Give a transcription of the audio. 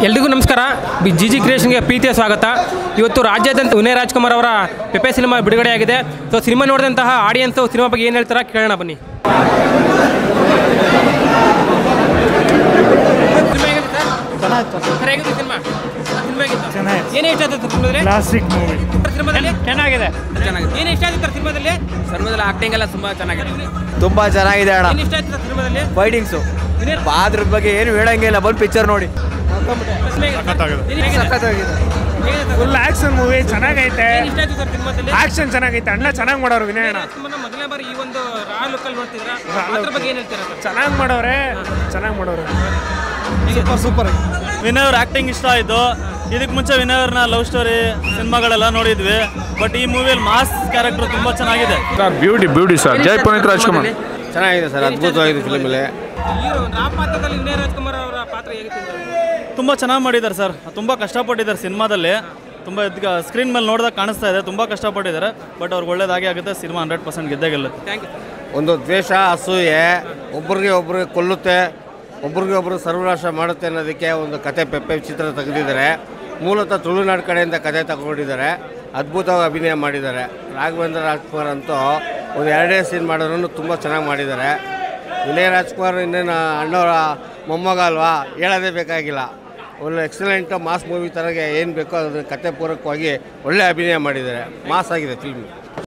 ಎಲ್ರಿಗೂ ನಮಸ್ಕಾರ. ಜಿ ಕ್ರಿಯೇಷನ್ಗೆ ಪ್ರೀತಿಯ ಸ್ವಾಗತ. ಇವತ್ತು ರಾಜ್ಯಾದ್ಯಂತ ವಿನಯ್ ರಾಜ್ಕುಮಾರ್ ಅವರ ಪೆಪ್ಪೆ ಸಿನಿಮಾ ಬಿಡುಗಡೆಯಾಗಿದೆ. ಸೊ ಸಿನಿಮಾ ನೋಡಿದಂತಹ ಆಡಿಯನ್ಸು ಸಿನಿಮಾ ಬಗ್ಗೆ ಏನು ಹೇಳ್ತಾರ ಕೇಳೋಣ ಬನ್ನಿ. ಏನೇ ಇಷ್ಟ ಆಯ್ತು ಕ್ಲಾಸಿಕ್ ಮೂವಿ ಚೆನ್ನಾಗಿದೆ. ಏನು ಇಷ್ಟ ಆಯ್ತು ಸಿನಿಮಾದಲ್ಲಿ? ಸಿನಿಮಾದಲ್ಲಿ ಆಕ್ಟಿಂಗ್ ಎಲ್ಲ ತುಂಬಾ ಚೆನ್ನಾಗಿದೆ. ತುಂಬಾ ಚೆನ್ನಾಗಿದೆ ಅಣ್ಣ. ಏನು ಇಷ್ಟ ಆಯ್ತು ಸಿನಿಮಾದಲ್ಲಿ? ಫೈಟಿಂಗ್ಸು ಅದ್ರ ಬಗ್ಗೆ ಏನು ಹೇಳಂಗಿಲ್ಲ, ಬಂದು ಪಿಕ್ಚರ್ ನೋಡಿ. ಫುಲ್ ಆಕ್ಷನ್ ಮೂವಿ ಚೆನ್ನಾಗೈತೆ. ಆಕ್ಷನ್ ಚೆನ್ನಾಗೈತೆ. ಅಣ್ಣ ಚೆನ್ನಾಗಿ ಮಾಡೋರು ವಿನಯ್ ಅಣ್ಣ. ಮೊದಲನೇ ಬಾರಿ ಈ ಒಂದು ರಾ ಲುಕ್ಕಲ್ಲಿ ನೋಡ್ತಿದ್ದೀರಾ, ಅದ್ರ ಬಗ್ಗೆ ಏನು ಹೇಳ್ತೀರಾ? ಚೆನ್ನಾಗಿ ಮಾಡೋರೆ. ಸೂಪರ್. ವಿನಯ್ ಅವ್ರ ಆಕ್ಟಿಂಗ್ ಇಷ್ಟ ಆಯಿತು. ಇದಕ್ಕೆ ಮುಂಚೆ ವಿನಯ್ ಅವ್ರನ್ನ ಲವ್ ಸ್ಟೋರಿ ಸಿನಿಮಾಗಳೆಲ್ಲ ನೋಡಿದ್ವಿ, ಬಟ್ ಈ ಮೂವಿಯಲ್ಲಿ ಮಾಸ್ ಕ್ಯಾರೆಕ್ಟರ್ ತುಂಬ ಚೆನ್ನಾಗಿದೆ. Beauty sir. ಜೈ ಪುನೀತ್ ರಾಜ್ಕುಮಾರ್. ಚೆನ್ನಾಗಿದೆ ಸರ್, ಅದ್ಭುತವಾಗಿದೆ ಫಿಲ್ಮಲ್ಲಿ. ಪಾತ್ರದಲ್ಲಿ ವಿನಯ್ ರಾಜ್ಕುಮಾರ್ ಅವರ ಪಾತ್ರ ಹೇಗಿತ್ತು? ತುಂಬ ಚೆನ್ನಾಗಿ ಮಾಡಿದ್ದಾರೆ ಸರ್. ತುಂಬ ಕಷ್ಟಪಟ್ಟಿದ್ದಾರೆ ಸಿನಿಮಾದಲ್ಲಿ. ತುಂಬ ಸ್ಕ್ರೀನ್ ಮೇಲೆ ನೋಡಿದಾಗ ಕಾಣಿಸ್ತಾ ಇದೆ, ತುಂಬ ಕಷ್ಟಪಟ್ಟಿದ್ದಾರೆ. ಬಟ್ ಅವ್ರಿಗೆ ಒಳ್ಳೇದಾಗಿ ಆಗುತ್ತೆ. ಸಿನಿಮಾ 100% ಗೆದ್ದೇ ಗೆಲ್ಲುತ್ತೆ. Thank you. ಒಂದು ದ್ವೇಷ, ಅಸೂಯೆ, ಒಬ್ರಿಗೆ ಕೊಲ್ಲುತ್ತೆ, ಒಬ್ರಿಗೊಬ್ರು ಸರ್ವನಾಶ ಮಾಡುತ್ತೆ ಅನ್ನೋದಕ್ಕೆ ಒಂದು ಕತೆ ಪೆಪ್ಪೆ ಚಿತ್ರ ತೆಗೆದಿದ್ದಾರೆ. ಮೂಲತಃ ತುಳುನಾಡು ಕಡೆಯಿಂದ ಕತೆ ತಗೊಂಡಿದ್ದಾರೆ. ಅದ್ಭುತವಾಗಿ ಅಭಿನಯ ಮಾಡಿದ್ದಾರೆ. ರಾಘವೇಂದ್ರ ರಾಜ್ಕುಮಾರ್ ಅಂತೂ ಒಂದು 2 ಸೀನ್ ಮಾಡೋರು ತುಂಬ ಚೆನ್ನಾಗಿ ಮಾಡಿದ್ದಾರೆ. ವಿನಯ್ ರಾಜ್ಕುಮಾರ್ ಇನ್ನೇನು ಅಣ್ಣವರ ಮೊಮ್ಮಗ ಅಲ್ವಾ, ಹೇಳೋದೇ ಬೇಕಾಗಿಲ್ಲ. ಒಳ್ಳೆ ಎಕ್ಸಲೆಂಟ್ ಮಾಸ್ ಮೂವಿ ಥರಗೆ ಏನು ಬೇಕೋ ಅದ್ರ ಕತೆ ಪೂರಕವಾಗಿ ಒಳ್ಳೆ ಅಭಿನಯ ಮಾಡಿದ್ದಾರೆ. ಮಾಸ್ ಆಗಿದೆ ಫಿಲ್ಮ್.